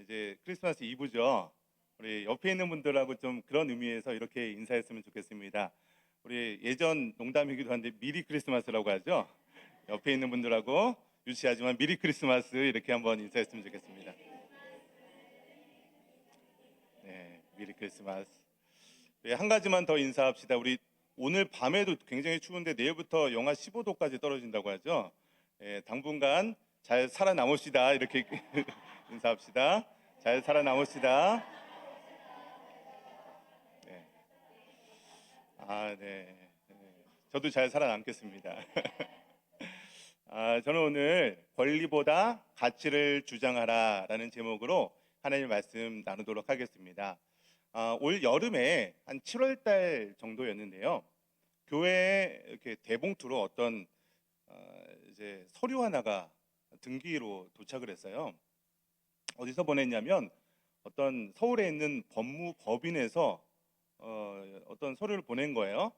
이제 크리스마스 이브죠. 우리 옆에 있는 분들하고 좀 그런 의미에서 이렇게 인사했으면 좋겠습니다. 우리 예전 농담이기도 한데 미리 크리스마스라고 하죠. 옆에 있는 분들하고 유치하지만 미리 크리스마스 이렇게 한번 인사했으면 좋겠습니다. 네, 미리 크리스마스. 네, 한 가지만 더 인사합시다. 우리 오늘 밤에도 굉장히 추운데 내일부터 영하 15도까지 떨어진다고 하죠. 당분간 잘 살아남읍시다. 이렇게 인사합시다. 잘 살아남읍시다. 네. 네. 저도 잘 살아남겠습니다. 저는 오늘 권리보다 가치를 주장하라라는 제목으로 하나님 말씀 나누도록 하겠습니다. 올 여름에 한 7월 달 정도였는데요. 교회에 이렇게 대봉투로 어떤 이제 서류 하나가 등기로 도착을 했어요. 어디서 보냈냐면 어떤 서울에 있는 법무법인에서 어떤 서류를 보낸 거예요.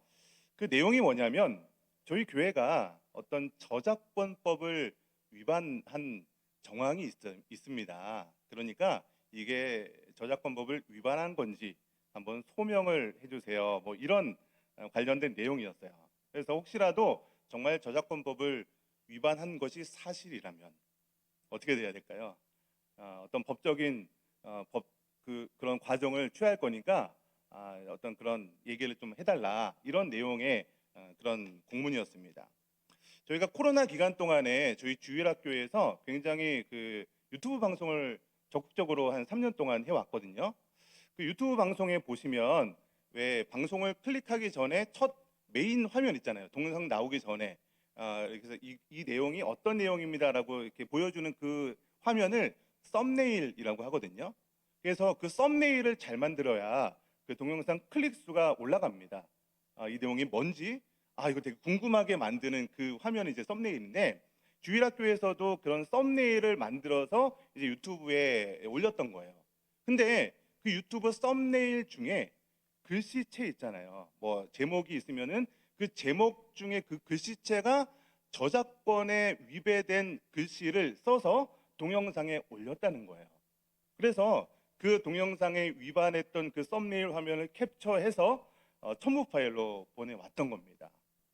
그 내용이 뭐냐면 저희 교회가 어떤 저작권법을 위반한 정황이 있습니다. 그러니까 이게 저작권법을 위반한 건지 한번 소명을 해주세요. 뭐 이런 관련된 내용이었어요. 그래서 혹시라도 정말 저작권법을 위반한 것이 사실이라면 어떻게 돼야 될까요? 어떤 법적인 그런 과정을 취할 거니까 어떤 그런 얘기를 좀 해달라 이런 내용의 그런 공문이었습니다. 저희가 코로나 기간 동안에 저희 주일학교에서 굉장히 그 유튜브 방송을 적극적으로 한 3년 동안 해왔거든요. 그 유튜브 방송에 보시면 왜 방송을 클릭하기 전에 첫 메인 화면 있잖아요. 동영상 나오기 전에 그래서 이 내용이 어떤 내용입니다라고 이렇게 보여주는 그 화면을 썸네일이라고 하거든요. 그래서 그 썸네일을 잘 만들어야 그 동영상 클릭 수가 올라갑니다. 이 내용이 뭔지 이거 되게 궁금하게 만드는 그 화면이 이제 썸네일인데 주일학교에서도 그런 썸네일을 만들어서 이제 유튜브에 올렸던 거예요. 근데 그 유튜브 썸네일 중에 글씨체 있잖아요. 뭐 제목이 있으면은 그 제목 중에 그 글씨체가 저작권에 위배된 글씨를 써서 동영상에 올렸다는 거예요. 그래서 그 동영상에 위반했던 그 썸네일 화면을 캡처해서 첨부 파일로 보내왔던 겁니다.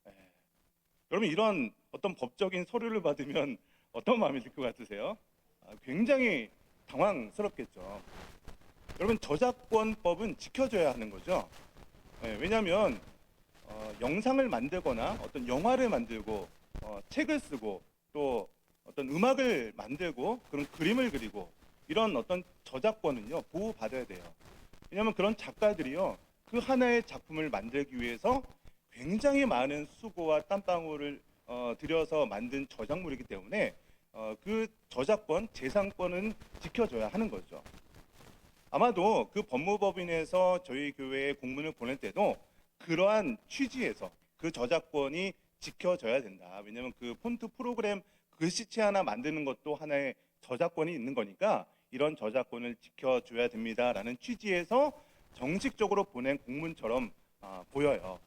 예. 여러분 이런 어떤 법적인 서류를 받으면 어떤 마음이 들 것 같으세요? 굉장히 당황스럽겠죠. 여러분 저작권법은 지켜줘야 하는 거죠. 왜냐하면 영상을 만들거나 어떤 영화를 만들고 책을 쓰고 또 어떤 음악을 만들고 그런 그림을 그리고 이런 어떤 저작권은요 보호받아야 돼요. 왜냐하면 그런 작가들이요 그 하나의 작품을 만들기 위해서 굉장히 많은 수고와 땀방울을 들여서 만든 저작물이기 때문에 그 저작권, 재산권은 지켜줘야 하는 거죠. 아마도 그 법무법인에서 저희 교회에 공문을 보낼 때도 그러한 취지에서 그 저작권이 지켜져야 된다. 왜냐하면 그 폰트 프로그램 글씨체 하나 만드는 것도 하나의 저작권이 있는 거니까 이런 저작권을 지켜줘야 됩니다라는 취지에서 정식적으로 보낸 공문처럼 보여요.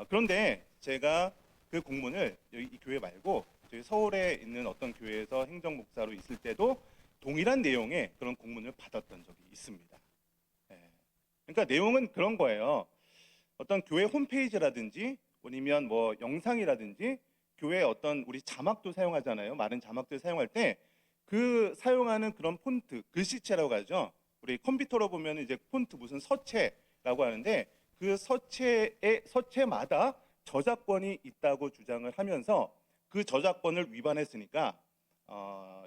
그런데 제가 그 공문을 이 교회 말고 저희 서울에 있는 어떤 교회에서 행정목사로 있을 때도 동일한 내용의 그런 공문을 받았던 적이 있습니다. 그러니까 내용은 그런 거예요. 어떤 교회 홈페이지라든지 아니면 뭐 영상이라든지 교회 어떤 우리 자막도 사용하잖아요. 많은 자막들 사용할 때 그 사용하는 그런 폰트, 글씨체라고 하죠. 우리 컴퓨터로 보면 이제 폰트 무슨 서체라고 하는데 그 서체마다 저작권이 있다고 주장을 하면서 그 저작권을 위반했으니까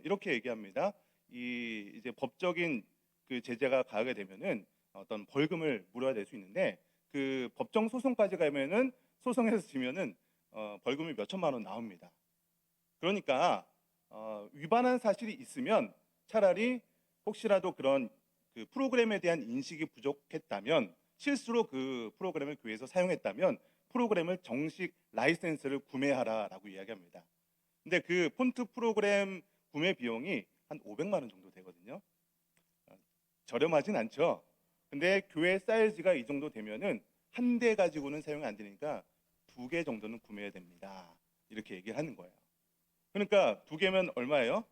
이렇게 얘기합니다. 이제 법적인 그 제재가 가하게 되면은 어떤 벌금을 물어야 될 수 있는데 그 법정 소송까지 가면은 소송에서 지면은 벌금이 몇 천만 원 나옵니다. 그러니까 위반한 사실이 있으면 차라리 혹시라도 그런 그 프로그램에 대한 인식이 부족했다면 실수로 그 프로그램을 교회에서 사용했다면 프로그램을 정식 라이센스를 구매하라라고 이야기합니다. 근데 그 폰트 프로그램 구매 비용이 한 500만 원 정도 되거든요. 저렴하진 않죠. 근데 교회 사이즈가 이 정도 되면은 한 대 가지고는 사용이 안 되니까 2개 정도는 구매해야 됩니다. 이렇게 얘기를 하는 거예요. 그러니까 2개면 얼마예요?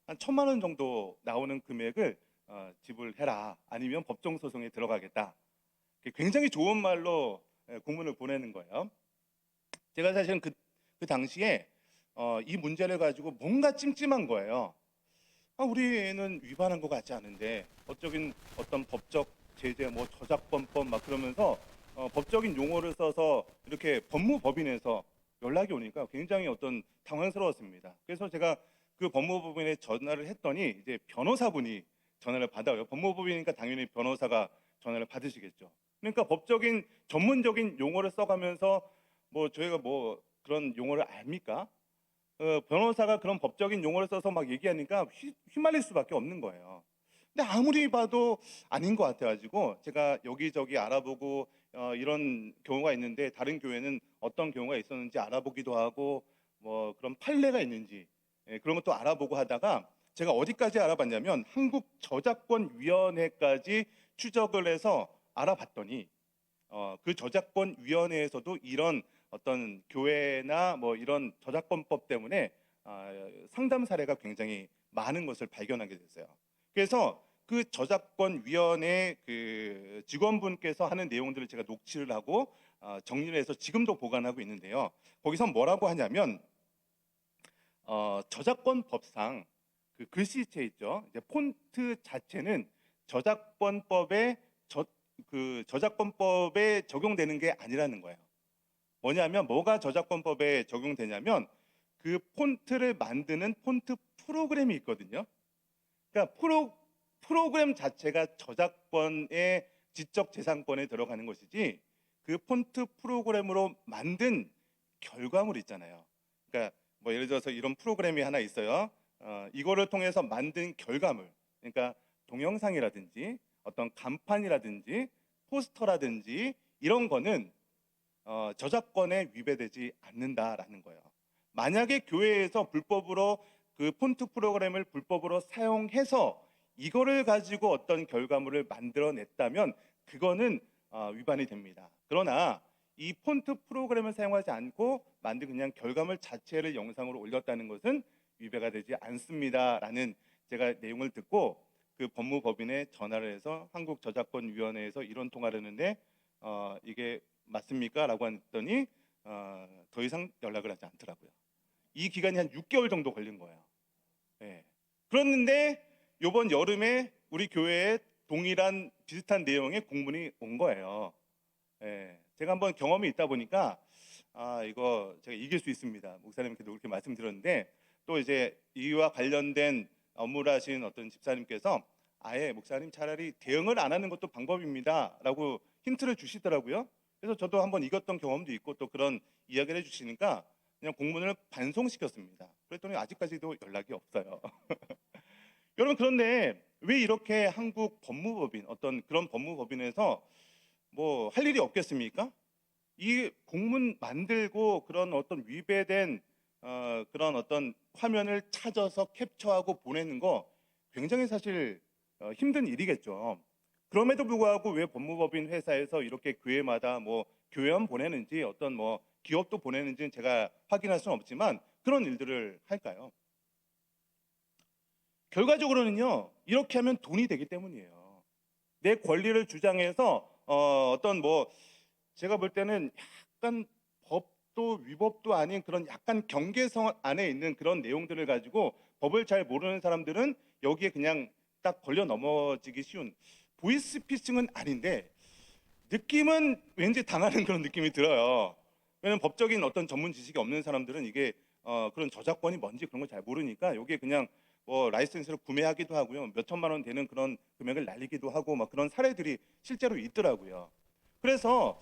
한 1,000만 원 정도 나오는 금액을 지불해라, 아니면 법정 소송에 들어가겠다. 굉장히 좋은 말로 공문을 보내는 거예요. 제가 사실은 그 당시에 이 문제를 가지고 뭔가 찜찜한 거예요. 우리는 위반한 것 같지 않은데 어떤 법적 제재, 뭐 저작권법 막 그러면서 법적인 용어를 써서 이렇게 법무법인에서 연락이 오니까 굉장히 어떤 당황스러웠습니다. 그래서 제가 그 법무법인에 전화를 했더니 이제 변호사분이 전화를 받아요. 법무법인이니까 당연히 변호사가 전화를 받으시겠죠. 그러니까 법적인 전문적인 용어를 써가면서 뭐 저희가 뭐 그런 용어를 압니까? 변호사가 그런 법적인 용어를 써서 막 얘기하니까 휘말릴 수밖에 없는 거예요. 근데 아무리 봐도 아닌 것 같아가지고 제가 여기저기 알아보고 이런 경우가 있는데 다른 교회는 어떤 경우가 있었는지 알아보기도 하고 뭐 그런 판례가 있는지 그런 것도 알아보고 하다가 제가 어디까지 알아봤냐면 한국저작권위원회까지 추적을 해서 알아봤더니 그 저작권위원회에서도 이런 어떤 교회나 뭐 이런 저작권법 때문에 상담 사례가 굉장히 많은 것을 발견하게 됐어요. 그래서 그 저작권위원회 그 직원분께서 하는 내용들을 제가 녹취를 하고 정리를 해서 지금도 보관하고 있는데요. 거기서 뭐라고 하냐면 저작권법상 그 글씨체 있죠. 이제 폰트 자체는 저작권법에 적용되는 게 아니라는 거예요. 뭐냐면 뭐가 저작권법에 적용되냐면 그 폰트를 만드는 폰트 프로그램이 있거든요. 그러니까 프로그램 자체가 저작권의 지적 재산권에 들어가는 것이지 그 폰트 프로그램으로 만든 결과물 있잖아요. 그러니까 뭐 예를 들어서 이런 프로그램이 하나 있어요. 이거를 통해서 만든 결과물, 그러니까 동영상이라든지 어떤 간판이라든지 포스터라든지 이런 거는 저작권에 위배되지 않는다라는 거예요. 만약에 교회에서 불법으로 그 폰트 프로그램을 불법으로 사용해서 이거를 가지고 어떤 결과물을 만들어냈다면 그거는 위반이 됩니다. 그러나 이 폰트 프로그램을 사용하지 않고 만든 그냥 결과물 자체를 영상으로 올렸다는 것은 위배가 되지 않습니다라는 제가 내용을 듣고 그 법무법인에 전화를 해서 한국저작권위원회에서 이런 통화를 했는데 이게 맞습니까? 라고 했더니 더 이상 연락을 하지 않더라고요. 이 기간이 한 6개월 정도 걸린 거예요. 예. 그랬는데 이번 여름에 우리 교회에 동일한 비슷한 내용의 공문이 온 거예요. 예. 제가 한번 경험이 있다 보니까 이거 제가 이길 수 있습니다. 목사님께도 그렇게 말씀드렸는데 또 이제 이와 관련된 업무를 하신 어떤 집사님께서 아예 목사님 차라리 대응을 안 하는 것도 방법입니다 라고 힌트를 주시더라고요. 그래서 저도 한번 이겼던 경험도 있고 또 그런 이야기를 해주시니까 그냥 공문을 반송시켰습니다. 그랬더니 아직까지도 연락이 없어요. 여러분, 그런데 왜 이렇게 한국 법무법인, 어떤 그런 법무법인에서 뭐 할 일이 없겠습니까? 이 공문 만들고 그런 어떤 위배된 그런 어떤 화면을 찾아서 캡처하고 보내는 거 굉장히 사실 힘든 일이겠죠. 그럼에도 불구하고 왜 법무법인 회사에서 이렇게 교회마다 뭐 교회원 보내는지 어떤 뭐 기업도 보내는지는 제가 확인할 수는 없지만 그런 일들을 할까요? 결과적으로는요, 이렇게 하면 돈이 되기 때문이에요. 내 권리를 주장해서 어떤 뭐 제가 볼 때는 약간 법도 위법도 아닌 그런 약간 경계선 안에 있는 그런 내용들을 가지고 법을 잘 모르는 사람들은 여기에 그냥 딱 걸려 넘어지기 쉬운, 보이스피싱은 아닌데 느낌은 왠지 당하는 그런 느낌이 들어요. 왜냐면 법적인 어떤 전문 지식이 없는 사람들은 이게 그런 저작권이 뭔지 그런 걸 잘 모르니까 여기에 그냥 뭐 라이센스를 구매하기도 하고요, 몇 천만 원 되는 그런 금액을 날리기도 하고 막 그런 사례들이 실제로 있더라고요. 그래서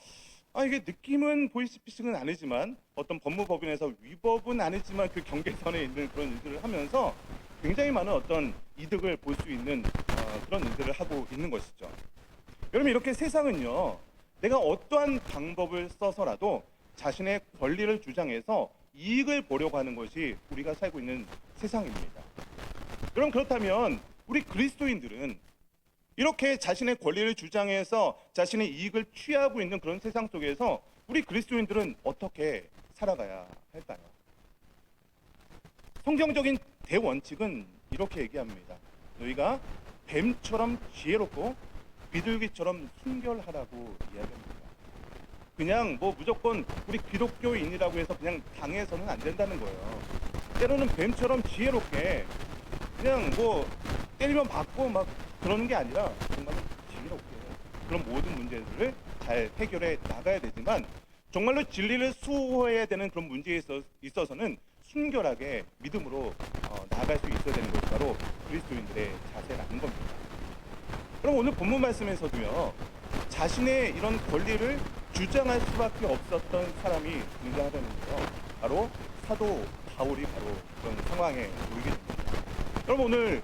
이게 느낌은 보이스피싱은 아니지만 어떤 법무법인에서 위법은 아니지만 그 경계선에 있는 그런 일들을 하면서 굉장히 많은 어떤 이득을 볼 수 있는 그런 일들을 하고 있는 것이죠. 여러분, 이렇게 세상은요, 내가 어떠한 방법을 써서라도 자신의 권리를 주장해서 이익을 보려고 하는 것이 우리가 살고 있는 세상입니다. 여러분, 그렇다면 우리 그리스도인들은 이렇게 자신의 권리를 주장해서 자신의 이익을 취하고 있는 그런 세상 속에서 우리 그리스도인들은 어떻게 살아가야 할까요? 성경적인 대원칙은 이렇게 얘기합니다. 너희가 뱀처럼 지혜롭고 비둘기처럼 순결하라고 이야기합니다. 그냥 뭐 무조건 우리 기독교인이라고 해서 그냥 당해서는 안 된다는 거예요. 때로는 뱀처럼 지혜롭게 그냥 뭐 때리면 받고 막 그러는 게 아니라 정말 지혜롭게 그런 모든 문제들을 잘 해결해 나가야 되지만 정말로 진리를 수호해야 되는 그런 문제에 있어서는 순결하게 믿음으로 나아갈 수 있어야 되는 것이 바로 그리스도인들의 자세라는 겁니다. 그럼 오늘 본문 말씀에서도요, 자신의 이런 권리를 주장할 수밖에 없었던 사람이 등장하는데요, 바로 사도 바울이 바로 그런 상황에 놓이게 됩니다. 그럼 오늘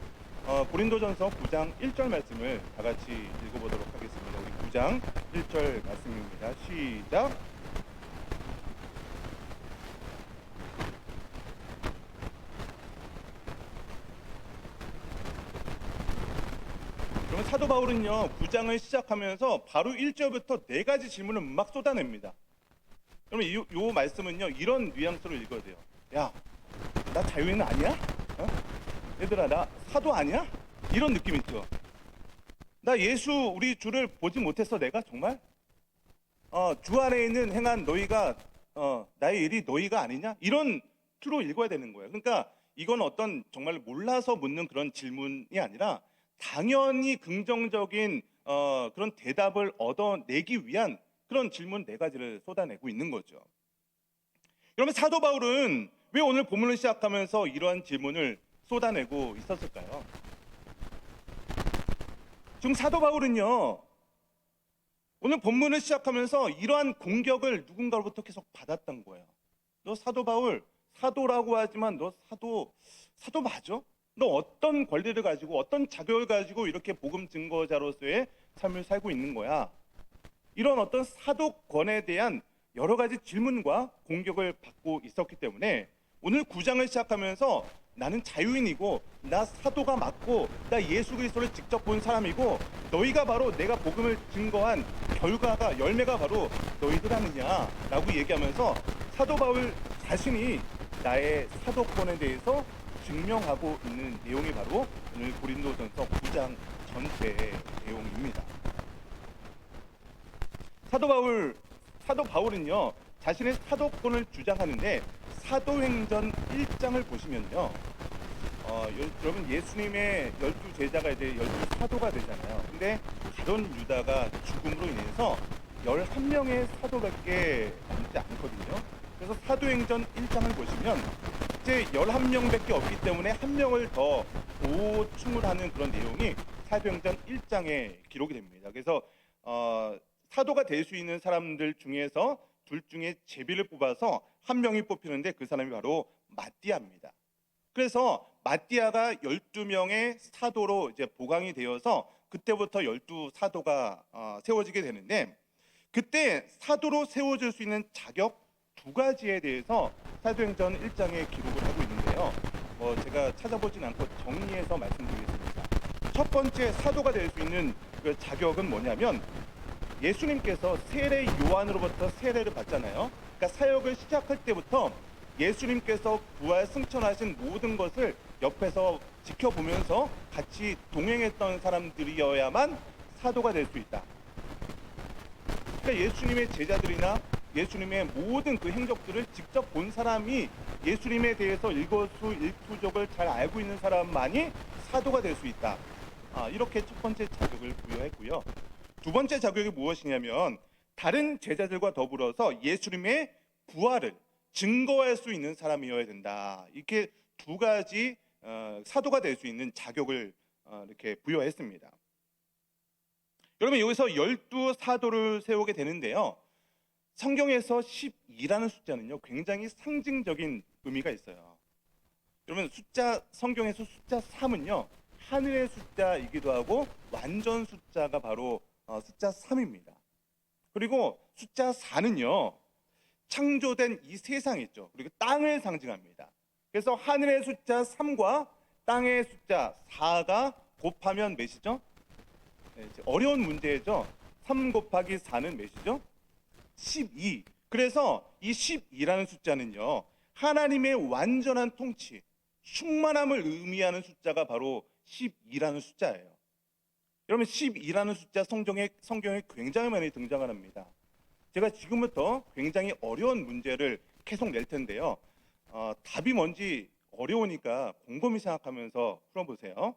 고린도전서 9장 1절 말씀을 다 같이 읽어보도록 하겠습니다. 우리 9장 1절 말씀입니다. 시작. 그러면 사도 바울은요, 9장을 시작하면서 바로 1절부터 4가지 질문을 막 쏟아냅니다. 그러면 이 말씀은요, 이런 뉘앙스로 읽어야 돼요. 야, 나 자유인 아니야? 얘들아, 나 사도 아니야? 이런 느낌 있죠. 나 예수 우리 주를 보지 못했어 내가 정말? 주 안에 있는 행한 너희가 나의 일이 너희가 아니냐? 이런 투로 읽어야 되는 거예요. 그러니까 이건 어떤 정말 몰라서 묻는 그런 질문이 아니라 당연히 긍정적인 그런 대답을 얻어내기 위한 그런 질문 4가지를 쏟아내고 있는 거죠. 그러면 사도 바울은 왜 오늘 본문을 시작하면서 이러한 질문을 쏟아내고 있었을까요? 지금 사도 바울은요, 오늘 본문을 시작하면서 이러한 공격을 누군가로부터 계속 받았던 거예요. 너 사도 바울, 사도라고 하지만 너 사도 맞아? 너 어떤 권리를 가지고 어떤 자격을 가지고 이렇게 복음 증거자로서의 삶을 살고 있는 거야? 이런 어떤 사도권에 대한 여러 가지 질문과 공격을 받고 있었기 때문에 오늘 9장을 시작하면서 나는 자유인이고 나 사도가 맞고 나 예수 그리스도를 직접 본 사람이고 너희가 바로 내가 복음을 증거한 결과가 열매가 바로 너희들 아니냐라고 얘기하면서 사도 바울 자신이 나의 사도권에 대해서 증명하고 있는 내용이 바로 오늘 고린도전서 9장 전체의 내용입니다. 사도 바울은요, 자신의 사도권을 주장하는데 사도행전 1장을 보시면요, 여러분 예수님의 12제자가 이제 12사도가 되잖아요. 근데 가룟 유다가 죽음으로 인해서 11명의 사도밖에 남지 않거든요. 그래서 사도행전 1장을 보시면 이제 11명밖에 없기 때문에 한 명을 더 보충을 하는 그런 내용이 사도행전 1장에 기록이 됩니다. 그래서 사도가 될 수 있는 사람들 중에서 둘 중에 제비를 뽑아서 한 명이 뽑히는데 그 사람이 바로 마띠아입니다. 그래서 마띠아가 12명의 사도로 이제 보강이 되어서 그때부터 12사도가 세워지게 되는데, 그때 사도로 세워질 수 있는 자격 2가지에 대해서 사도행전 1장에 기록을 하고 있는데요. 제가 찾아보진 않고 정리해서 말씀드리겠습니다. 첫 번째 사도가 될 수 있는 그 자격은 뭐냐면, 예수님께서 세례 요한으로부터 세례를 받잖아요. 그러니까 사역을 시작할 때부터 예수님께서 부활 승천하신 모든 것을 옆에서 지켜보면서 같이 동행했던 사람들이어야만 사도가 될 수 있다. 그러니까 예수님의 제자들이나 예수님의 모든 그 행적들을 직접 본 사람이 예수님에 대해서 일거수일투족을 잘 알고 있는 사람만이 사도가 될 수 있다. 이렇게 첫 번째 자격을 부여했고요. 두 번째 자격이 무엇이냐면, 다른 제자들과 더불어서 예수님의 부활을 증거할 수 있는 사람이어야 된다. 이렇게 2가지 사도가 될 수 있는 자격을 이렇게 부여했습니다. 여러분, 여기서 12사도를 세우게 되는데요, 성경에서 12라는 숫자는요 굉장히 상징적인 의미가 있어요. 여러분, 성경에서 숫자 3은요 하늘의 숫자이기도 하고 완전 숫자가 바로 숫자 3입니다. 그리고 숫자 4는요 창조된 이 세상 있죠, 그리고 땅을 상징합니다. 그래서 하늘의 숫자 3과 땅의 숫자 4가 곱하면 몇이죠? 어려운 문제죠. 3 곱하기 4는 몇이죠? 12. 그래서 이 12라는 숫자는요 하나님의 완전한 통치, 충만함을 의미하는 숫자가 바로 12라는 숫자예요. 여러분 12라는 숫자 성경에 굉장히 많이 등장을 합니다. 제가 지금부터 굉장히 어려운 문제를 계속 낼 텐데요. 답이 뭔지 어려우니까 곰곰이 생각하면서 풀어보세요.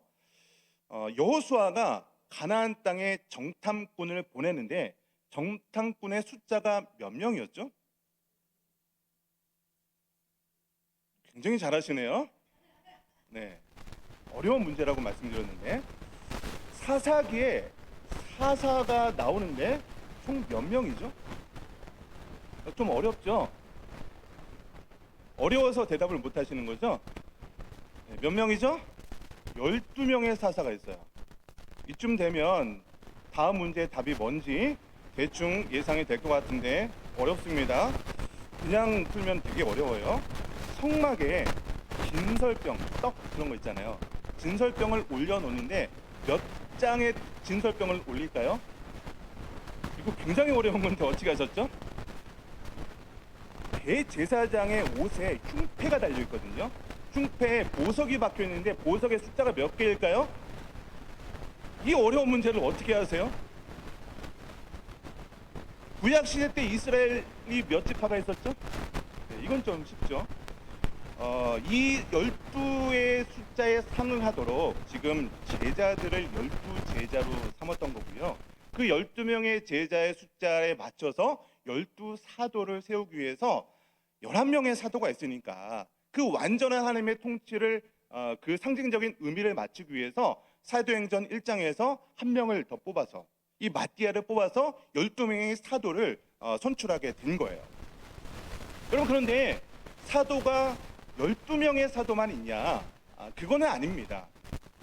여호수아가 가나안 땅에 정탐꾼을 보내는데 정탐꾼의 숫자가 몇 명이었죠? 굉장히 잘하시네요. 네, 어려운 문제라고 말씀드렸는데 사사기에 사사가 나오는데 총 몇 명이죠? 좀 어렵죠? 어려워서 대답을 못 하시는 거죠? 네, 몇 명이죠? 12명의 사사가 있어요. 이쯤 되면 다음 문제의 답이 뭔지 대충 예상이 될 것 같은데 어렵습니다. 그냥 풀면 되게 어려워요. 성막에 진설병, 떡 그런 거 있잖아요. 진설병을 올려놓는데 몇 장의 진설병을 올릴까요? 이거 굉장히 어려운 건데 어떻게 하셨죠? 대제사장의 옷에 흉패가 달려있거든요. 흉패에 보석이 박혀있는데 보석의 숫자가 몇 개일까요? 이 어려운 문제를 어떻게 하세요? 구약시대 때 이스라엘이 몇 지파가 있었죠? 네, 이건 좀 쉽죠. 이 12의 숫자에 상응하도록 지금 제자들을 12제자로 삼았던 거고요. 그 12명의 제자의 숫자에 맞춰서 12사도를 세우기 위해서 11명의 사도가 있으니까 그 완전한 하나님의 통치를 그 상징적인 의미를 맞추기 위해서 사도행전 1장에서 한 명을 더 뽑아서 이 마띠아를 뽑아서 12명의 사도를 선출하게 된 거예요. 여러분 그런데 사도가 12명의 사도만 있냐? 그거는 아닙니다.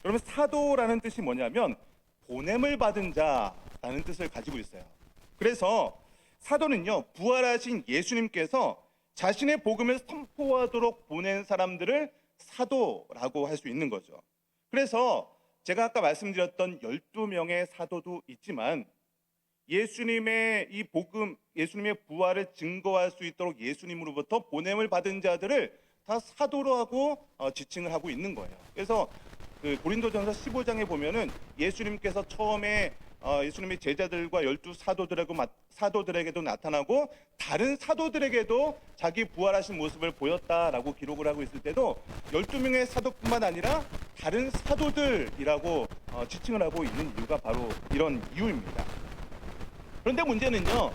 여러분 사도라는 뜻이 뭐냐면 보냄을 받은 자라는 뜻을 가지고 있어요. 그래서 사도는요 부활하신 예수님께서 자신의 복음을 선포하도록 보낸 사람들을 사도라고 할 수 있는 거죠. 그래서 제가 아까 말씀드렸던 12명의 사도도 있지만 예수님의 이 복음, 예수님의 부활을 증거할 수 있도록 예수님으로부터 보냄을 받은 자들을 다 사도로 하고 지칭을 하고 있는 거예요. 그래서 그 고린도전서 15장에 보면은 예수님께서 처음에 예수님의 제자들과 12사도들에게도 나타나고 다른 사도들에게도 자기 부활하신 모습을 보였다라고 기록을 하고 있을 때도 12명의 사도뿐만 아니라 다른 사도들이라고 지칭을 하고 있는 이유가 바로 이런 이유입니다. 그런데 문제는요,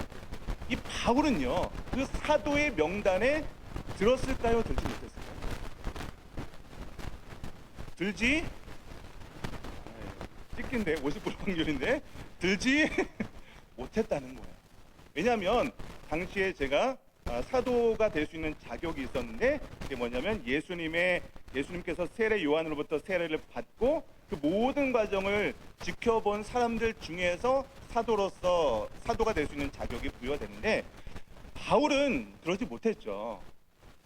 이 바울은요 그 사도의 명단에 들었을까요? 들지 못했을까요? 들지? 찍긴데 50% 확률인데 들지 못했다는 거예요. 왜냐하면 당시에 제가 사도가 될 수 있는 자격이 있었는데 그게 뭐냐면 예수님께서 세례 요한으로부터 세례를 받고 그 모든 과정을 지켜본 사람들 중에서 사도가 될 수 있는 자격이 부여되는데 바울은 그러지 못했죠.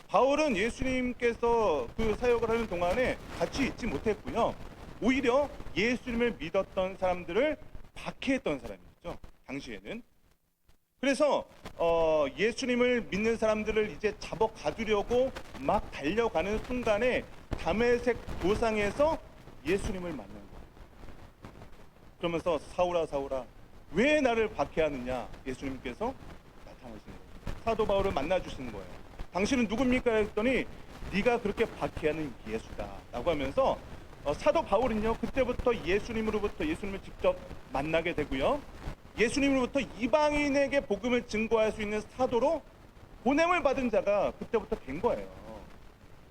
바울은 예수님께서 그 사역을 하는 동안에 같이 있지 못했고요. 오히려 예수님을 믿었던 사람들을 박해했던 사람이었죠. 당시에는. 그래서 예수님을 믿는 사람들을 이제 잡아 가두려고 막 달려가는 순간에 다메섹 도상에서 예수님을 만난 거예요. 그러면서 사울아 사울아 왜 나를 박해하느냐 예수님께서 나타나시는 거예요. 사도 바울을 만나 주시는 거예요. 당신은 누굽니까? 했더니 네가 그렇게 박해하는 예수다 라고 하면서 사도 바울은요 그때부터 예수님으로부터 예수님을 직접 만나게 되고요, 예수님으로부터 이방인에게 복음을 증거할 수 있는 사도로 보냄을 받은 자가 그때부터 된 거예요.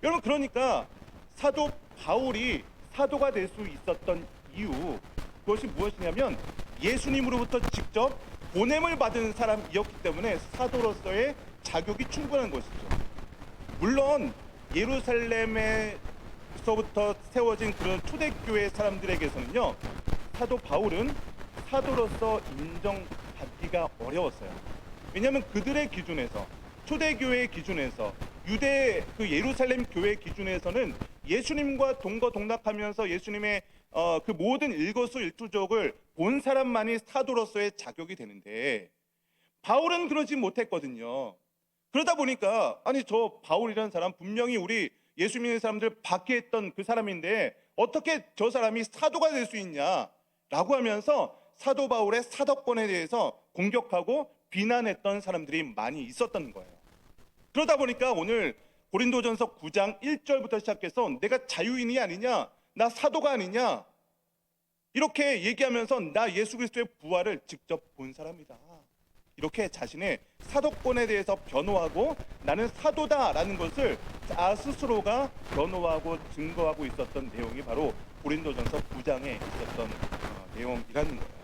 여러분 그러니까 사도 바울이 사도가 될 수 있었던 이유, 그것이 무엇이냐면 예수님으로부터 직접 보냄을 받은 사람이었기 때문에 사도로서의 자격이 충분한 것이죠. 물론 예루살렘에서부터 세워진 그런 초대교회 사람들에게서는요 사도 바울은 사도로서 인정받기가 어려웠어요. 왜냐하면 그들의 기준에서, 초대교회의 기준에서, 유대 그 예루살렘 교회 기준에서는 예수님과 동거동락하면서 예수님의 그 모든 일거수일투족을 본 사람만이 사도로서의 자격이 되는데 바울은 그러지 못했거든요. 그러다 보니까 아니 저 바울이라는 사람 분명히 우리 예수 믿는 사람들 박해했던 그 사람인데 어떻게 저 사람이 사도가 될 수 있냐, 라고 하면서 사도 바울의 사도권에 대해서 공격하고 비난했던 사람들이 많이 있었던 거예요. 그러다 보니까 오늘 고린도전서 9장 1절부터 시작해서 내가 자유인이 아니냐, 나 사도가 아니냐, 이렇게 얘기하면서 나 예수 그리스도의 부활을 직접 본 사람이다, 이렇게 자신의 사도권에 대해서 변호하고 나는 사도다라는 것을 스스로가 변호하고 증거하고 있었던 내용이 바로 고린도전서 9장에 있었던 내용이라는 거예요.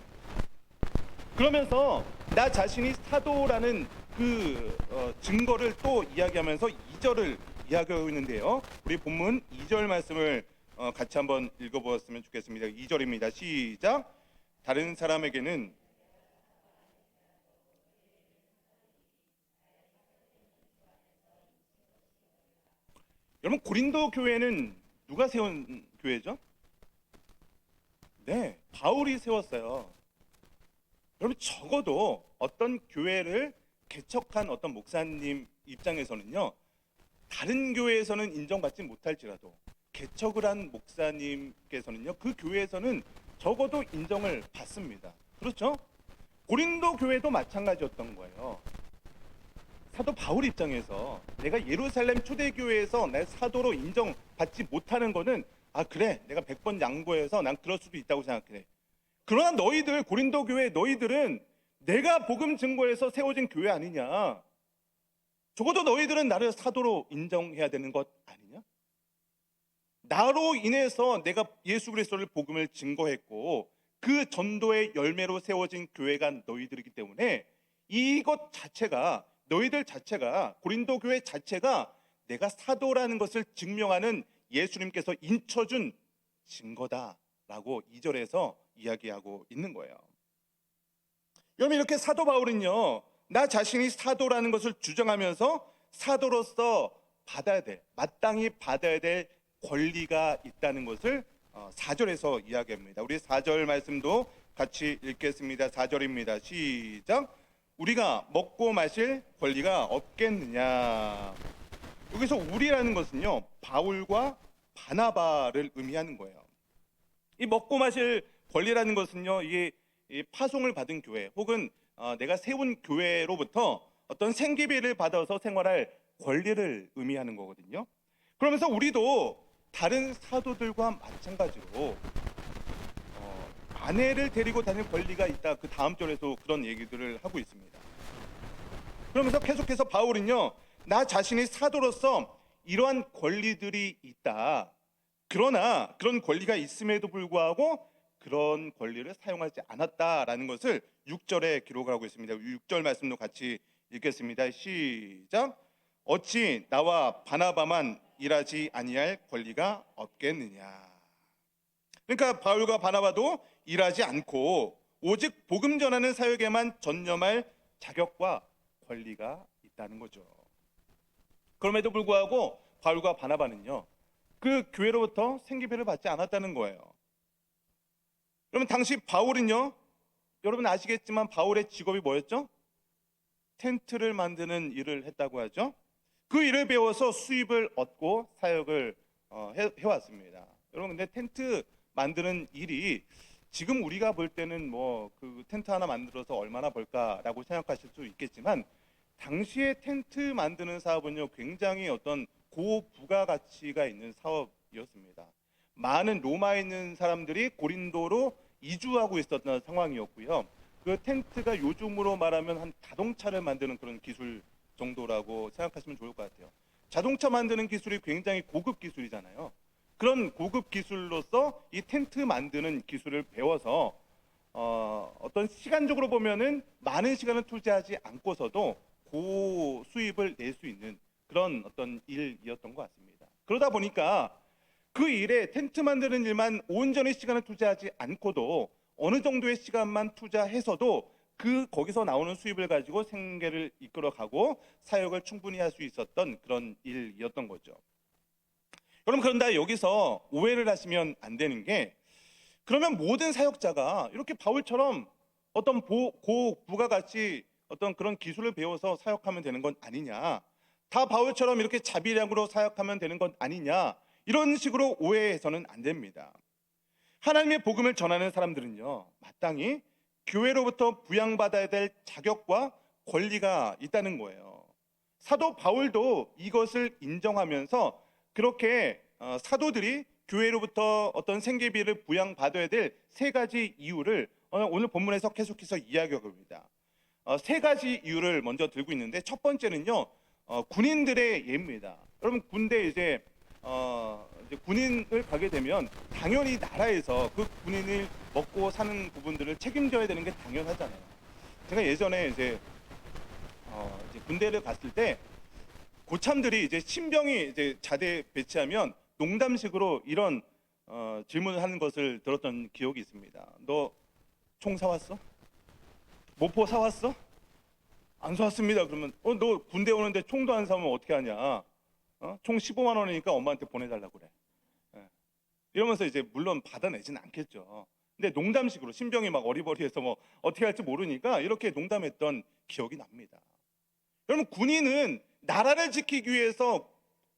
그러면서 나 자신이 사도라는 그 증거를 또 이야기하면서 2절을 이야기하고 있는데요. 우리 본문 2절 말씀을 같이 한번 읽어보았으면 좋겠습니다. 2절입니다. 시작. 다른 사람에게는 여러분, 고린도 교회는 누가 세운 교회죠? 네, 바울이 세웠어요. 여러분, 적어도 어떤 교회를 개척한 어떤 목사님 입장에서는요, 다른 교회에서는 인정받지 못할지라도 개척을 한 목사님께서는요, 그 교회에서는 적어도 인정을 받습니다. 그렇죠? 고린도 교회도 마찬가지였던 거예요. 사도 바울 입장에서 내가 예루살렘 초대교회에서 내 사도로 인정받지 못하는 거는 그래, 내가 100번 양보해서 난 그럴 수도 있다고 생각해. 그러나 너희들, 고린도 교회 너희들은 내가 복음 증거해서 세워진 교회 아니냐, 적어도 너희들은 나를 사도로 인정해야 되는 것 아니냐, 나로 인해서 내가 예수 그리스도를 복음을 증거했고 그 전도의 열매로 세워진 교회가 너희들이기 때문에 이것 자체가, 너희들 자체가, 고린도 교회 자체가 내가 사도라는 것을 증명하는 예수님께서 인쳐준 증거다라고 2절에서 이야기하고 있는 거예요. 여러분, 이렇게 사도 바울은요, 나 자신이 사도라는 것을 주장하면서 사도로서 받아야 될, 마땅히 받아야 될 권리가 있다는 것을 4절에서 이야기합니다. 우리 4절 말씀도 같이 읽겠습니다. 4절입니다. 시작. 우리가 먹고 마실 권리가 없겠느냐. 여기서 우리라는 것은요, 바울과 바나바를 의미하는 거예요. 이 먹고 마실 권리라는 것은요, 이게 파송을 받은 교회 혹은 내가 세운 교회로부터 어떤 생계비를 받아서 생활할 권리를 의미하는 거거든요. 그러면서 우리도 다른 사도들과 마찬가지로 아내를 데리고 다닐 권리가 있다, 그 다음 절에서 그런 얘기들을 하고 있습니다. 그러면서 계속해서 바울은요, 나 자신이 사도로서 이러한 권리들이 있다, 그러나 그런 권리가 있음에도 불구하고 그런 권리를 사용하지 않았다라는 것을 6절에 기록하고 있습니다. 6절 말씀도 같이 읽겠습니다. 시작. 어찌 나와 바나바만 일하지 아니할 권리가 없겠느냐. 그러니까 바울과 바나바도 일하지 않고 오직 복음 전하는 사역에만 전념할 자격과 권리가 있다는 거죠. 그럼에도 불구하고 바울과 바나바는요, 그 교회로부터 생계비를 받지 않았다는 거예요. 그러면 당시 바울은요, 여러분 아시겠지만 바울의 직업이 뭐였죠? 텐트를 만드는 일을 했다고 하죠. 그 일을 배워서 수입을 얻고 사역을 해왔습니다. 여러분, 근데 텐트 만드는 일이 지금 우리가 볼 때는 뭐 그 텐트 하나 만들어서 얼마나 벌까라고 생각하실 수 있겠지만, 당시에 텐트 만드는 사업은요, 굉장히 어떤 고부가가치가 있는 사업이었습니다. 많은 로마에 있는 사람들이 고린도로 이주하고 있었던 상황이었고요. 그 텐트가 요즘으로 말하면 한 자동차를 만드는 그런 기술 정도라고 생각하시면 좋을 것 같아요. 자동차 만드는 기술이 굉장히 고급 기술이잖아요. 그런 고급 기술로서 이 텐트 만드는 기술을 배워서 어떤 시간적으로 보면은 많은 시간을 투자하지 않고서도 고수입을 낼 수 있는 그런 어떤 일이었던 것 같습니다. 그러다 보니까 그 일에, 텐트 만드는 일만 온전히 시간을 투자하지 않고도 어느 정도의 시간만 투자해서도 거기서 나오는 수입을 가지고 생계를 이끌어가고 사역을 충분히 할 수 있었던 그런 일이었던 거죠. 여러분, 그런데 여기서 오해를 하시면 안 되는 게, 그러면 모든 사역자가 이렇게 바울처럼 어떤 고부가가치 어떤 그런 기술을 배워서 사역하면 되는 건 아니냐, 다 바울처럼 이렇게 자비량으로 사역하면 되는 건 아니냐, 이런 식으로 오해해서는 안 됩니다. 하나님의 복음을 전하는 사람들은요, 마땅히 교회로부터 부양받아야 될 자격과 권리가 있다는 거예요. 사도 바울도 이것을 인정하면서 그렇게 사도들이 교회로부터 어떤 생계비를 부양받아야 될 세 가지 이유를 오늘 본문에서 계속해서 이야기하고 있습니다. 세 가지 이유를 먼저 들고 있는데, 첫 번째는요, 군인들의 예입니다. 여러분, 군대 이제 군인을 가게 되면 당연히 나라에서 그 군인을 먹고 사는 부분들을 책임져야 되는 게 당연하잖아요. 제가 예전에 이제 군대를 갔을 때 고참들이 이제 신병이 이제 자대 배치하면 농담식으로 이런 질문을 하는 것을 들었던 기억이 있습니다. 너 총 사왔어? 모포 사왔어? 안 사왔습니다. 그러면 너 군대 오는데 총도 안 사면 어떻게 하냐? 총 15만 원이니까 엄마한테 보내달라고 그래. 예. 이러면서 이제 물론 받아내진 않겠죠. 근데 농담식으로 신병이 막 어리버리해서 뭐 어떻게 할지 모르니까 이렇게 농담했던 기억이 납니다. 여러분, 군인은 나라를 지키기 위해서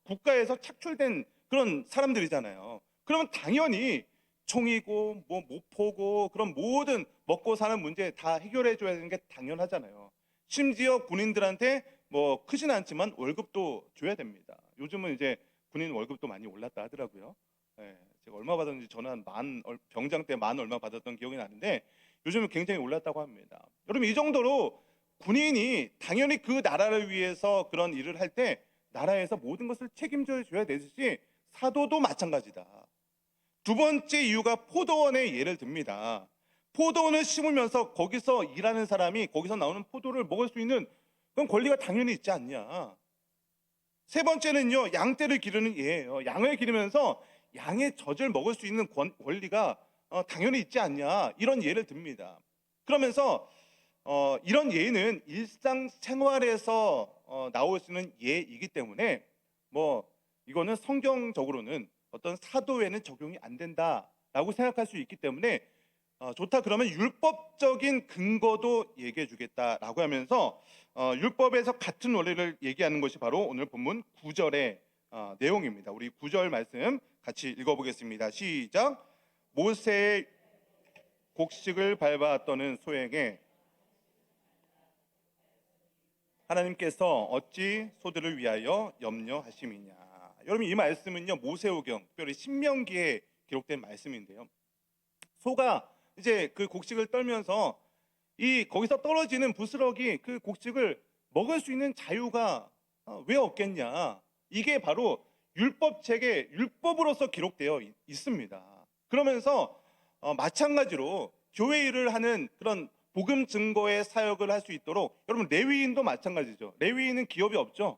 국가에서 착출된 그런 사람들이잖아요. 그러면 당연히 총이고 뭐 모포고 그런 모든 먹고 사는 문제 다 해결해 줘야 되는 게 당연하잖아요. 심지어 군인들한테 뭐 크진 않지만 월급도 줘야 됩니다. 요즘은 이제 군인 월급도 많이 올랐다 하더라고요. 예, 제가 얼마 받았는지 저는 병장 때 만 얼마 받았던 기억이 나는데 요즘은 굉장히 올랐다고 합니다. 여러분, 이 정도로 군인이 당연히 그 나라를 위해서 그런 일을 할 때 나라에서 모든 것을 책임져 줘야 되듯이 사도도 마찬가지다. 두 번째 이유가 포도원의 예를 듭니다. 포도원을 심으면서 거기서 일하는 사람이 거기서 나오는 포도를 먹을 수 있는 그런 권리가 당연히 있지 않냐. 세 번째는요, 양떼를 기르는 예예요. 양을 기르면서 양의 젖을 먹을 수 있는 권리가 당연히 있지 않냐, 이런 예를 듭니다. 그러면서 이런 예는 일상생활에서 나올 수 있는 예이기 때문에 뭐 이거는 성경적으로는 어떤 사도에는 적용이 안 된다라고 생각할 수 있기 때문에 좋다 그러면 율법적인 근거도 얘기해 주겠다라고 하면서 율법에서 같은 원리를 얘기하는 것이 바로 오늘 본문 9절의 내용입니다. 우리 9절 말씀 같이 읽어보겠습니다. 시작. 모세의 곡식을 밟아 떠는 소에게 하나님께서 어찌 소들을 위하여 염려하심이냐. 여러분, 이 말씀은요, 모세오경, 특별히 신명기에 기록된 말씀인데요, 소가 이제 그 곡식을 떨면서 거기서 떨어지는 부스러기 그 곡식을 먹을 수 있는 자유가 왜 없겠냐. 이게 바로 율법책에 율법으로서 기록되어 있습니다. 그러면서 마찬가지로 교회 일을 하는 그런 복음 증거의 사역을 할 수 있도록, 여러분, 레위인도 마찬가지죠. 레위인은 기업이 없죠.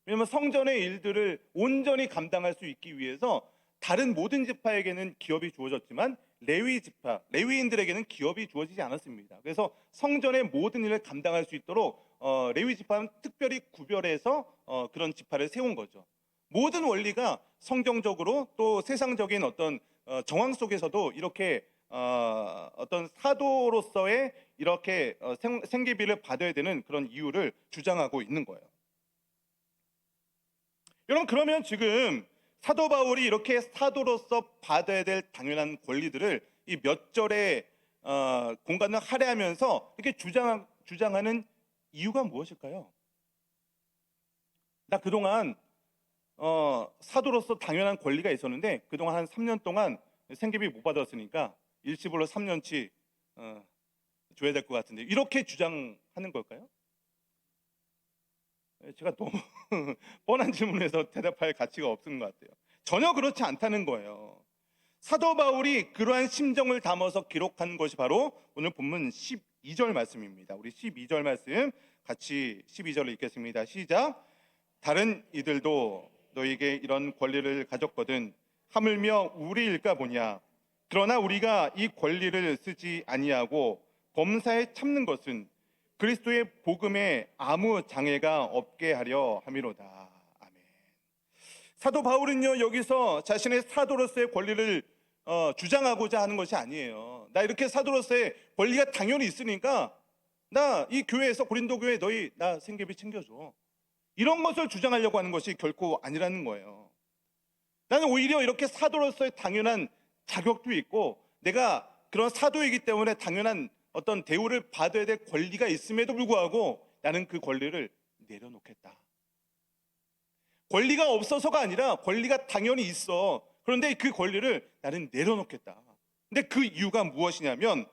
왜냐하면 성전의 일들을 온전히 감당할 수 있기 위해서 다른 모든 지파에게는 기업이 주어졌지만 레위 지파, 레위인들에게는 기업이 주어지지 않았습니다. 그래서 성전의 모든 일을 감당할 수 있도록 레위 지파는 특별히 구별해서 그런 지파를 세운 거죠. 모든 원리가 성경적으로 또 세상적인 어떤 정황 속에서도 이렇게 어떤 사도로서의 이렇게 생계비를 받아야 되는 그런 이유를 주장하고 있는 거예요. 여러분, 그러면 지금 사도 바울이 이렇게 사도로서 받아야 될 당연한 권리들을 이 몇 절의 공간을 할애하면서 이렇게 주장하는 이유가 무엇일까요? 나 그동안 사도로서 당연한 권리가 있었는데 그동안 한 3년 동안 생계비 못 받았으니까 일시불로 3년치 줘야 될 것 같은데, 이렇게 주장하는 걸까요? 제가 너무 뻔한 질문에서 대답할 가치가 없는 것 같아요. 전혀 그렇지 않다는 거예요. 사도 바울이 그러한 심정을 담아서 기록한 것이 바로 오늘 본문 12절 말씀입니다. 우리 12절 말씀 같이 12절을 읽겠습니다. 시작. 다른 이들도 너에게 이런 권리를 가졌거든 하물며 우리 일까 보냐. 그러나 우리가 이 권리를 쓰지 아니하고 범사에 참는 것은 그리스도의 복음에 아무 장애가 없게 하려 함이로다. 아멘. 사도 바울은요, 여기서 자신의 사도로서의 권리를 주장하고자 하는 것이 아니에요. 나 이렇게 사도로서의 권리가 당연히 있으니까 나 이 교회에서, 고린도 교회 너희 나 생계비 챙겨줘, 이런 것을 주장하려고 하는 것이 결코 아니라는 거예요. 나는 오히려 이렇게 사도로서의 당연한 자격도 있고 내가 그런 사도이기 때문에 당연한 어떤 대우를 받아야 될 권리가 있음에도 불구하고 나는 그 권리를 내려놓겠다. 권리가 없어서가 아니라 권리가 당연히 있어. 그런데 그 권리를 나는 내려놓겠다. 근데 그 이유가 무엇이냐면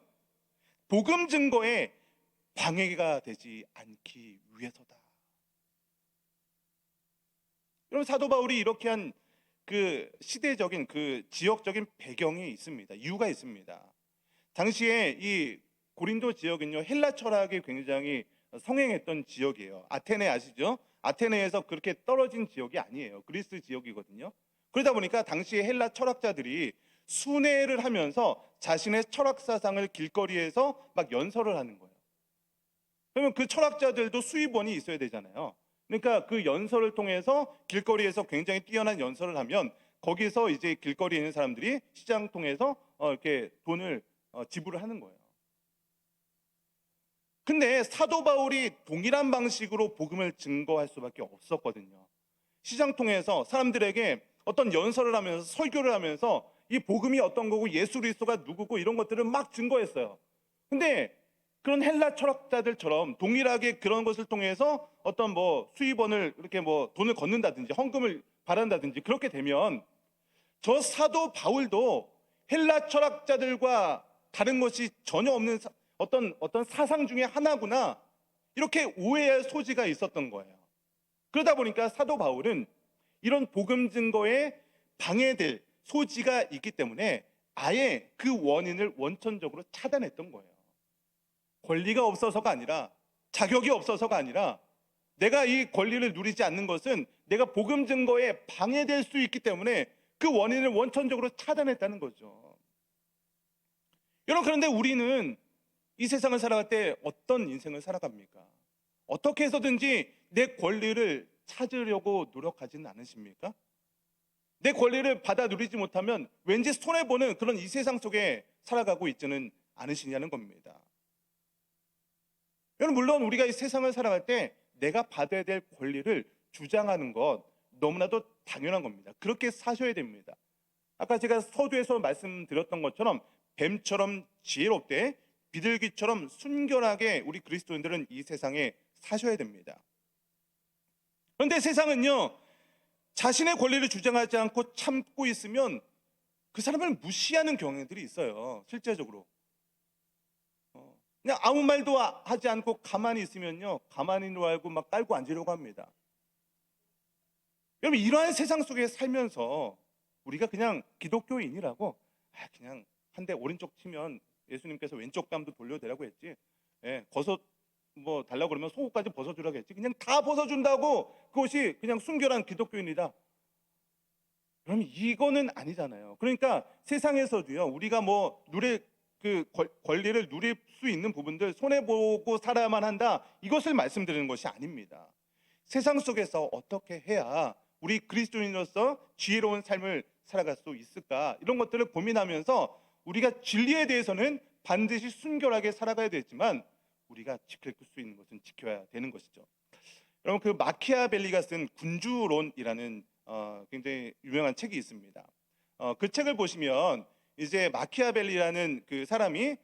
복음 증거에 방해가 되지 않기 위해서다. 여러분, 사도 바울이 이렇게 한 그 시대적인 그 지역적인 배경이 있습니다. 이유가 있습니다. 당시에 이 고린도 지역은요, 헬라 철학이 굉장히 성행했던 지역이에요. 아테네 아시죠? 아테네에서 그렇게 떨어진 지역이 아니에요. 그리스 지역이거든요. 그러다 보니까 당시에 헬라 철학자들이 순회를 하면서 자신의 철학 사상을 길거리에서 막 연설을 하는 거예요. 그러면 그 철학자들도 수입원이 있어야 되잖아요. 그러니까 그 연설을 통해서 길거리에서 굉장히 뛰어난 연설을 하면 거기서 이제 길거리에 있는 사람들이 시장 통해서 이렇게 돈을 지불을 하는 거예요. 근데 사도 바울이 동일한 방식으로 복음을 증거할 수밖에 없었거든요. 시장 통해서 사람들에게 어떤 연설을 하면서 설교를 하면서 이 복음이 어떤 거고 예수 그리스도가 누구고 이런 것들을 막 증거했어요. 근데 그런 헬라 철학자들처럼 동일하게 그런 것을 통해서 어떤 뭐 수입원을 이렇게 뭐 돈을 걷는다든지 헌금을 바란다든지 그렇게 되면 저 사도 바울도 헬라 철학자들과 다른 것이 전혀 없는 어떤 사상 중에 하나구나, 이렇게 오해할 소지가 있었던 거예요. 그러다 보니까 사도 바울은 이런 복음 증거에 방해될 소지가 있기 때문에 아예 그 원인을 원천적으로 차단했던 거예요. 권리가 없어서가 아니라, 자격이 없어서가 아니라, 내가 이 권리를 누리지 않는 것은 내가 복음 증거에 방해될 수 있기 때문에 그 원인을 원천적으로 차단했다는 거죠. 여러분, 그런데 우리는 이 세상을 살아갈 때 어떤 인생을 살아갑니까? 어떻게 해서든지 내 권리를 찾으려고 노력하지는 않으십니까? 내 권리를 받아 누리지 못하면 왠지 손해보는 그런 이 세상 속에 살아가고 있지는 않으시냐는 겁니다. 여러분, 물론 우리가 이 세상을 살아갈 때 내가 받아야 될 권리를 주장하는 것 너무나도 당연한 겁니다. 그렇게 사셔야 됩니다. 아까 제가 서두에서 말씀드렸던 것처럼 뱀처럼 지혜롭되 비둘기처럼 순결하게 우리 그리스도인들은 이 세상에 사셔야 됩니다. 그런데 세상은요, 자신의 권리를 주장하지 않고 참고 있으면 그 사람을 무시하는 경향들이 있어요. 실제적으로 그냥 아무 말도 하지 않고 가만히 있으면요, 가만히 알고 막 깔고 앉으려고 합니다. 여러분, 이러한 세상 속에 살면서 우리가 그냥 기독교인이라고 그냥 한 대 오른쪽 치면 예수님께서 왼쪽 감도 돌려대라고 했지, 벗어 뭐 달라고 그러면 속옷까지 벗어주라고 했지, 그냥 다 벗어준다고 그것이 그냥 순결한 기독교인이다. 그러면 이거는 아니잖아요. 그러니까 세상에서도요, 우리가 뭐 그 권리를 누릴 수 있는 부분들 손해보고 살아야만 한다, 이것을 말씀드리는 것이 아닙니다. 세상 속에서 어떻게 해야 우리 그리스도인으로서 지혜로운 삶을 살아갈 수 있을까, 이런 것들을 고민하면서 우리가 진리에 대해서는 반드시 순결하게 살아가야 되지만 우리가 지킬 수 있는 것은 지켜야 되는 것이죠. 여러분, 그 마키아벨리가 쓴 군주론이라는 굉장히 유명한 책이 있습니다. 그 책을 보시면 이제 마키아벨리라는 그 사람이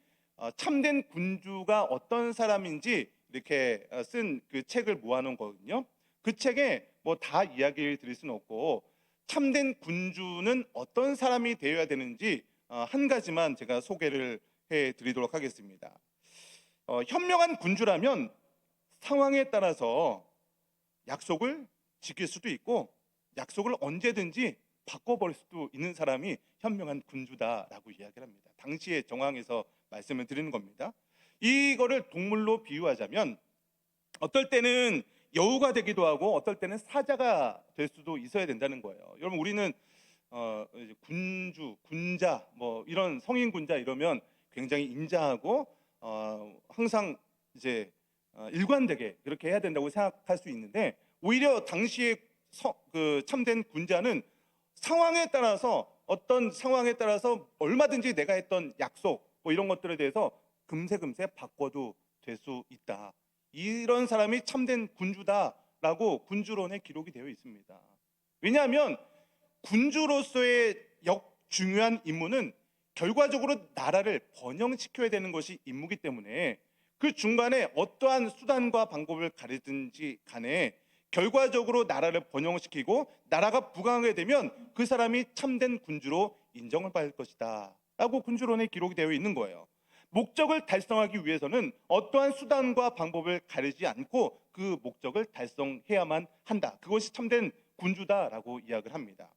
참된 군주가 어떤 사람인지 이렇게 쓴 그 책을 모아놓은 거거든요. 그 책에 뭐 다 이야기를 드릴 수는 없고, 참된 군주는 어떤 사람이 되어야 되는지 한 가지만 제가 소개를 해드리도록 하겠습니다. 현명한 군주라면 상황에 따라서 약속을 지킬 수도 있고 약속을 언제든지 바꿔버릴 수도 있는 사람이 현명한 군주다라고 이야기를 합니다. 당시의 정황에서 말씀을 드리는 겁니다. 이거를 동물로 비유하자면 어떨 때는 여우가 되기도 하고 어떨 때는 사자가 될 수도 있어야 된다는 거예요. 여러분, 우리는 이제 군주, 군자, 뭐 이런 성인 군자 이러면 굉장히 인자하고 항상 이제 일관되게 그렇게 해야 된다고 생각할 수 있는데, 오히려 당시에 그 참된 군자는 상황에 따라서, 어떤 상황에 따라서 얼마든지 내가 했던 약속 뭐 이런 것들에 대해서 금세 바꿔도 될 수 있다. 이런 사람이 참된 군주다라고 군주론에 기록이 되어 있습니다. 왜냐하면 군주로서의 중요한 임무는 결과적으로 나라를 번영시켜야 되는 것이 임무이기 때문에 그 중간에 어떠한 수단과 방법을 가리든지 간에 결과적으로 나라를 번영시키고 나라가 부강하게 되면 그 사람이 참된 군주로 인정을 받을 것이다 라고 군주론에 기록이 되어 있는 거예요. 목적을 달성하기 위해서는 어떠한 수단과 방법을 가리지 않고 그 목적을 달성해야만 한다. 그것이 참된 군주다라고 이야기를 합니다.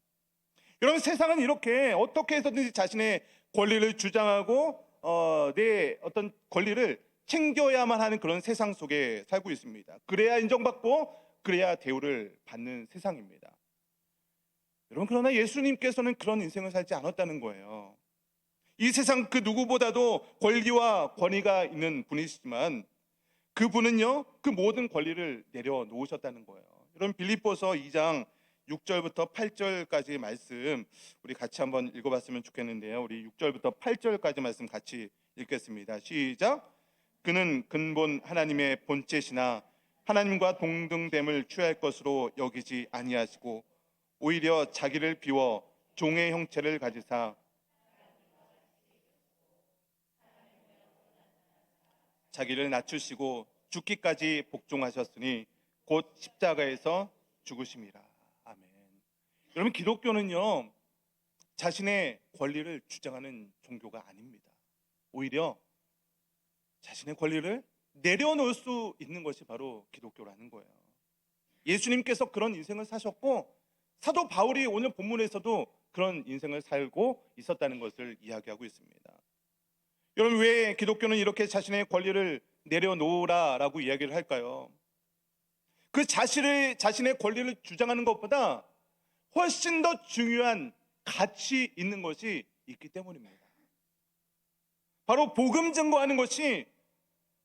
여러분, 세상은 이렇게 어떻게 해서든지 자신의 권리를 주장하고 내 어떤 권리를 챙겨야만 하는 그런 세상 속에 살고 있습니다. 그래야 인정받고 그래야 대우를 받는 세상입니다. 여러분, 그러나 예수님께서는 그런 인생을 살지 않았다는 거예요. 이 세상 그 누구보다도 권리와 권위가 있는 분이시지만 그분은요, 그 모든 권리를 내려놓으셨다는 거예요. 여러분, 빌립보서 2장 6절부터 8절까지 말씀 우리 같이 한번 읽어봤으면 좋겠는데요. 우리 6절부터 8절까지 말씀 같이 읽겠습니다. 시작. 그는 근본 하나님의 본체시나 하나님과 동등됨을 취할 것으로 여기지 아니하시고 오히려 자기를 비워 종의 형체를 가지사 자기를 낮추시고 죽기까지 복종하셨으니 곧 십자가에서 죽으심이라. 아멘. 여러분, 기독교는요 자신의 권리를 주장하는 종교가 아닙니다. 오히려 자신의 권리를 내려놓을 수 있는 것이 바로 기독교라는 거예요. 예수님께서 그런 인생을 사셨고 사도 바울이 오늘 본문에서도 그런 인생을 살고 있었다는 것을 이야기하고 있습니다. 여러분, 왜 기독교는 이렇게 자신의 권리를 내려놓으라라고 이야기를 할까요? 그 자신의 권리를 주장하는 것보다 훨씬 더 중요한 가치 있는 것이 있기 때문입니다. 바로 복음 증거하는 것이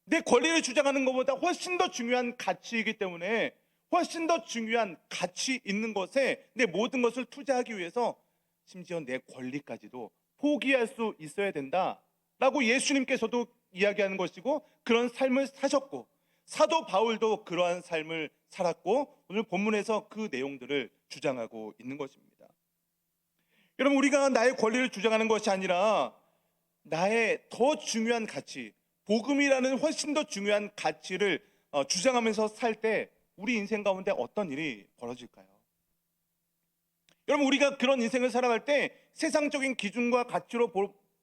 내 권리를 주장하는 것보다 훨씬 더 중요한 가치이기 때문에 훨씬 더 중요한 가치 있는 것에 내 모든 것을 투자하기 위해서 심지어 내 권리까지도 포기할 수 있어야 된다라고 예수님께서도 이야기하는 것이고 그런 삶을 사셨고 사도 바울도 그러한 삶을 살았고 오늘 본문에서 그 내용들을 주장하고 있는 것입니다. 여러분, 우리가 나의 권리를 주장하는 것이 아니라 나의 더 중요한 가치, 복음이라는 훨씬 더 중요한 가치를 주장하면서 살 때 우리 인생 가운데 어떤 일이 벌어질까요? 여러분, 우리가 그런 인생을 살아갈 때 세상적인 기준과 가치로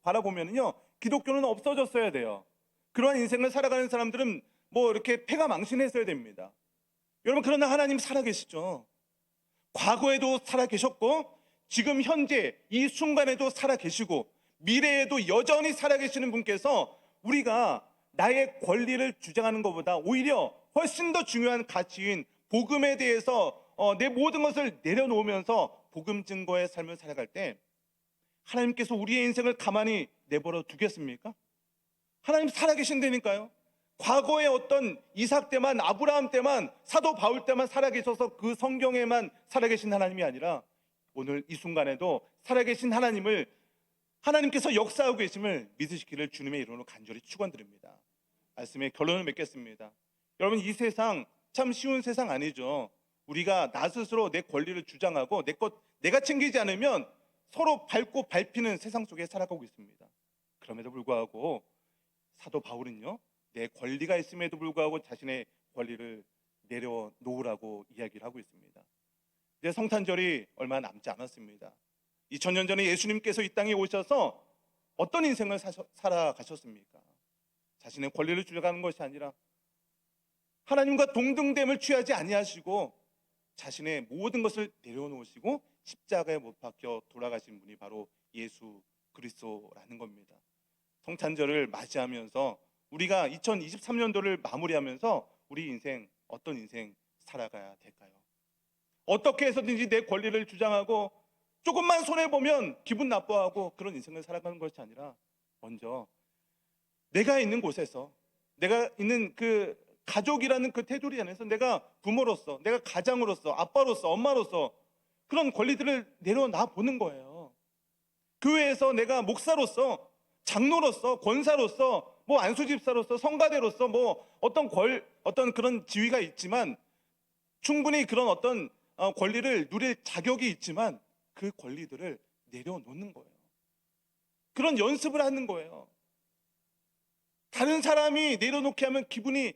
바라보면요 기독교는 없어졌어야 돼요. 그러한 인생을 살아가는 사람들은 뭐 이렇게 패가 망신했어야 됩니다. 여러분, 그러나 하나님 살아계시죠. 과거에도 살아계셨고 지금 현재 이 순간에도 살아계시고 미래에도 여전히 살아계시는 분께서 우리가 나의 권리를 주장하는 것보다 오히려 훨씬 더 중요한 가치인 복음에 대해서 내 모든 것을 내려놓으면서 복음 증거의 삶을 살아갈 때 하나님께서 우리의 인생을 가만히 내버려 두겠습니까? 하나님 살아계신다니까요. 과거의 어떤 이삭 때만, 아브라함 때만, 사도 바울 때만 살아계셔서 그 성경에만 살아계신 하나님이 아니라 오늘 이 순간에도 살아계신 하나님께서 역사하고 계심을 믿으시기를 주님의 이름으로 간절히 축원드립니다. 말씀의 결론을 맺겠습니다. 여러분, 이 세상 참 쉬운 세상 아니죠. 우리가 나 스스로 내 권리를 주장하고 내가 챙기지 않으면 서로 밟고 밟히는 세상 속에 살아가고 있습니다. 그럼에도 불구하고 사도 바울은요 내 권리가 있음에도 불구하고 자신의 권리를 내려놓으라고 이야기를 하고 있습니다. 이제 성탄절이 얼마 남지 않았습니다. 2000년 전에 예수님께서 이 땅에 오셔서 어떤 인생을 살아가셨습니까? 자신의 권리를 주장하는 것이 아니라 하나님과 동등됨을 취하지 아니하시고 자신의 모든 것을 내려놓으시고 십자가에 못 박혀 돌아가신 분이 바로 예수 그리스도라는 겁니다. 성탄절을 맞이하면서 우리가 2023년도를 마무리하면서 우리 인생 어떤 인생 살아가야 될까요? 어떻게 해서든지 내 권리를 주장하고 조금만 손해보면 기분 나빠하고 그런 인생을 살아가는 것이 아니라 먼저 내가 있는 곳에서 내가 있는 그 가족이라는 그 테두리 안에서 내가 부모로서 내가 가장으로서 아빠로서 엄마로서 그런 권리들을 내려놔 보는 거예요. 교회에서 내가 목사로서 장로로서 권사로서 뭐 안수집사로서 성가대로서 뭐 어떤 그런 지위가 있지만 충분히 그런 어떤 권리를 누릴 자격이 있지만 그 권리들을 내려놓는 거예요. 그런 연습을 하는 거예요. 다른 사람이 내려놓게 하면 기분이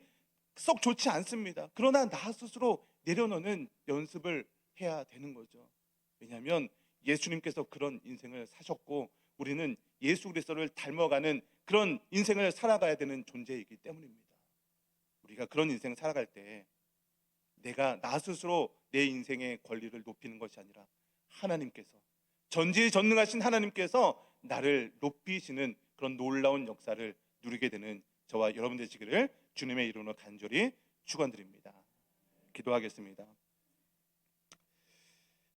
썩 좋지 않습니다. 그러나 나 스스로 내려놓는 연습을 해야 되는 거죠. 왜냐하면 예수님께서 그런 인생을 사셨고 우리는 예수 그리스도를 닮아가는 그런 인생을 살아가야 되는 존재이기 때문입니다. 우리가 그런 인생을 살아갈 때 내가 나 스스로 내 인생의 권리를 높이는 것이 아니라 하나님께서, 전지전능하신 하나님께서 나를 높이시는 그런 놀라운 역사를 누리게 되는 저와 여러분 되시기를 주님의 이름으로 간절히 축원드립니다. 기도하겠습니다.